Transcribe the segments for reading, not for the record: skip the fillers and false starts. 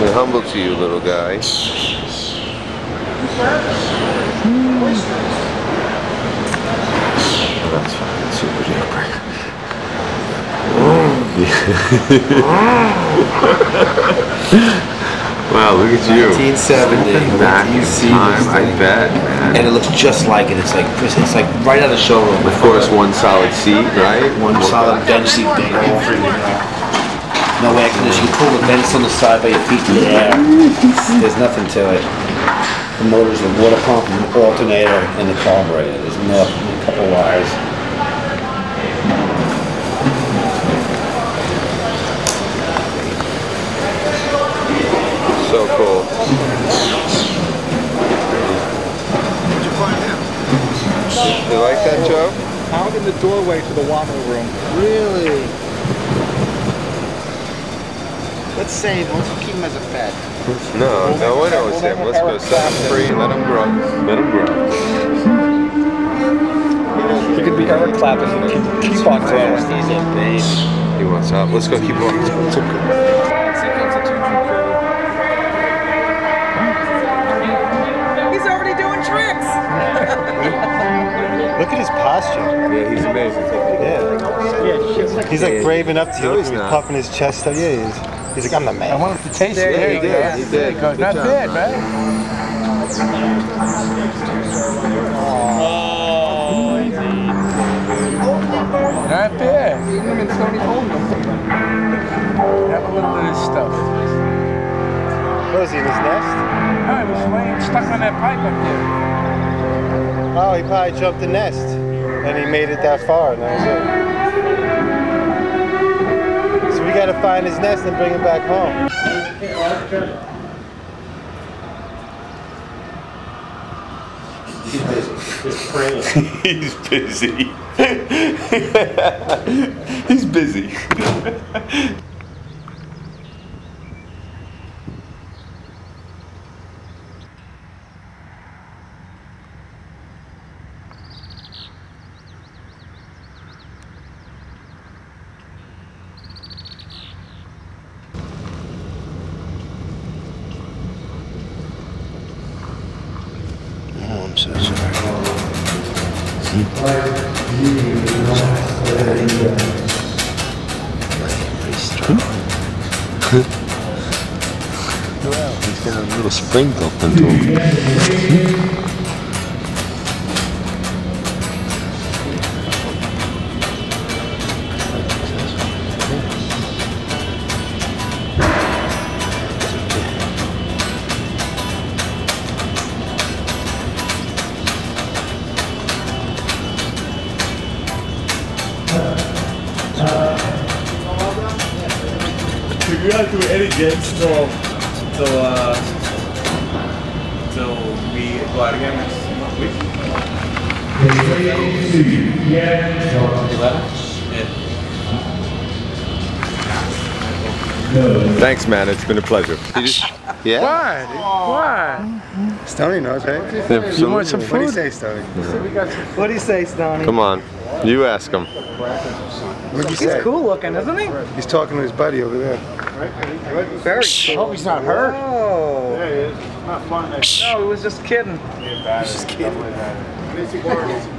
We're humble to you, little guy. Oh, that's fucking super duper. Wow, look at you. 1970. Back in time, I bet, man. And it looks just like it. It's like right out of the showroom. Of course, one solid seat, right? One solid bench seat. No air conditioning. You pull the vents on the side by your feet in the air. There's nothing to it. The motor's a water pump, an alternator, and the carburetor. There's a couple wires. So cool. Where'd you find him? You like that, Joe? Out in the doorway to the Wamo room. Really? Let's save him. Let's keep him as a pet. No, no one owes him. Let's go set him free. Let him grow. Let him grow. He could be Eric Clapton. Keep on going. He's a baby. He wants up. Let's go keep on. Let's go. He's already doing tricks. Look at his posture. Yeah, he's amazing. Yeah. He's like brave enough to No, look he's at me not. puffing his chest out. Yeah, he is. He's like, I'm the man. I want him to taste it. Yeah, he did. He did. Good. Not job, bad, man. right? Not bad. Him and Tony holding him. Have a little bit of this stuff. What was he in his nest? Oh, he was laying stuck on that pipe up there. Oh, he probably jumped the nest. And he made it that far, and that was it. So we gotta find his nest and bring him back home. He's busy. He's busy. Oh, I'm so sorry. Pretty strong. Well, he's got a little spring built into him. We gotta do any games till we go out again next week. 11? Thanks, man. It's been a pleasure. Yeah? Why? Why? Stoney knows, right? You want some What do you food? say, Stoney? What do you say, Stoney? Come on. You ask him. What'd you say? Cool looking, isn't he? He's talking to his buddy over there. Very I hope he's not hurt. Oh. Yeah, it is. Not fun next. No, he was just kidding. He's just kidding.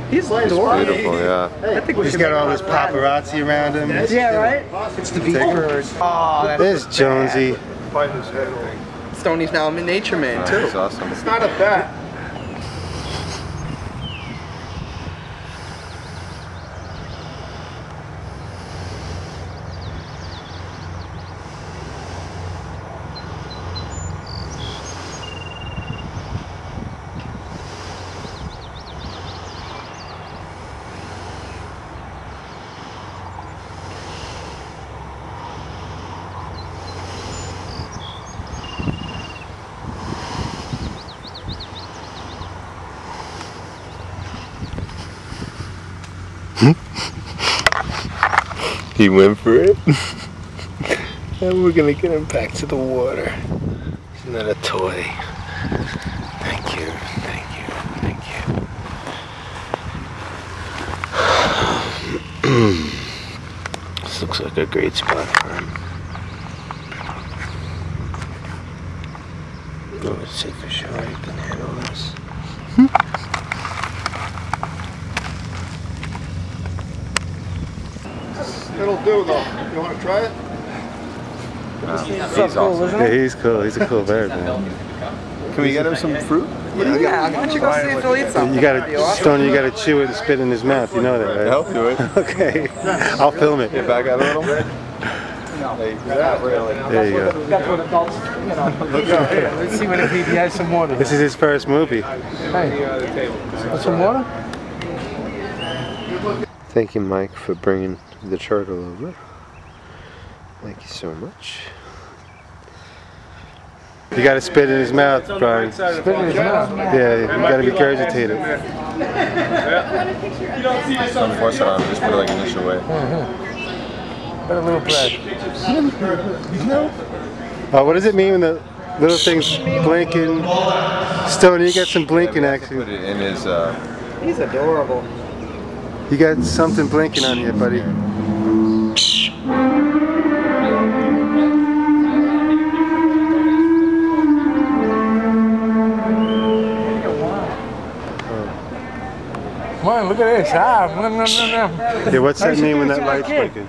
He's adorable. Beautiful, yeah. I think we He's should got make all him this a friend. paparazzi around him. Yeah, right? It's the Beavers. Oh, that's There's Jonesy. Fighting his head off. Stoney's now a nature man, too. That's awesome. It's not a bat. He went for it. And we're gonna get him back to the water. He's not a toy. Thank you, thank you, thank you. This looks like a great spot for him. Let's see for sure you can handle this. It'll do though. You want to try it? He's cool, isn't Yeah, it? he's cool. He's a cool bird, man. Can we get him some fruit? Yeah, why don't you go see if he'll eat something? You gotta, Stoney, you gotta chew it and spit in his mouth. You know that, right? Help you it. Okay. I'll film it. Get back out a little bit. Not really. There you go. That's what adults, you know. Look out here. Let's see what if he has some water. This is his first movie. Hey, want some water? Thank you, Mike, for bringing the turtle over. Thank you so much. You gotta spit in his mouth, Brian. Spit in his mouth. Yeah, you gotta regurgitate it. Don't force it on him. Just put it like initial way. Put a little bread. What does it mean when the little thing's blinking? Stoney, you got some blinking action. Put it in his. He's adorable. You got something blinking on you, buddy. Come on, look at this. Ah, Yeah, what's that mean when that light's blinking?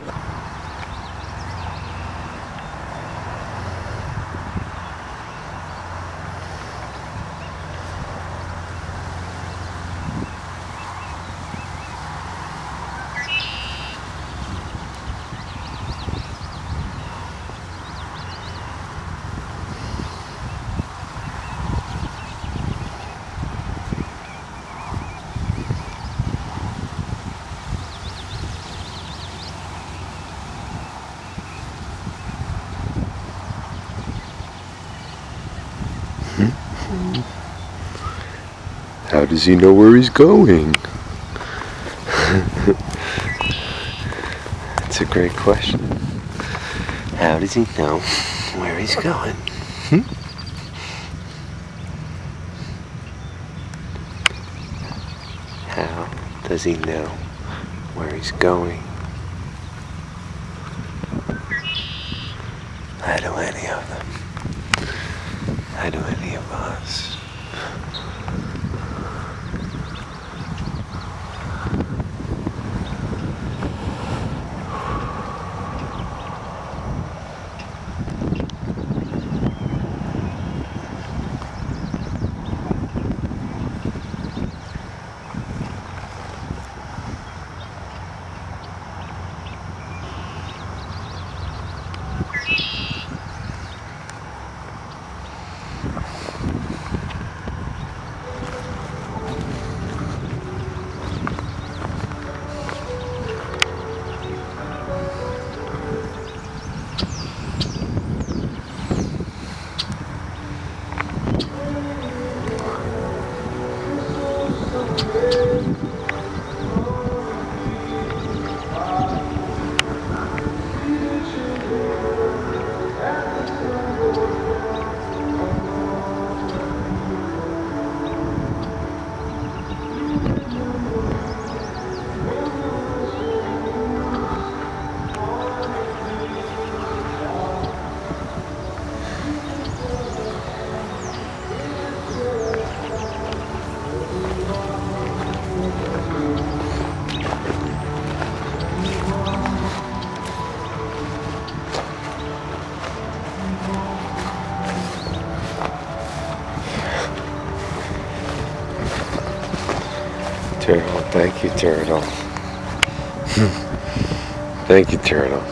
How does he know where he's going? That's a great question. How does he know where he's going? How does he know where he's going? How do any of them? How do any of us? Turtle, thank you, Turtle. Thank you, Turtle.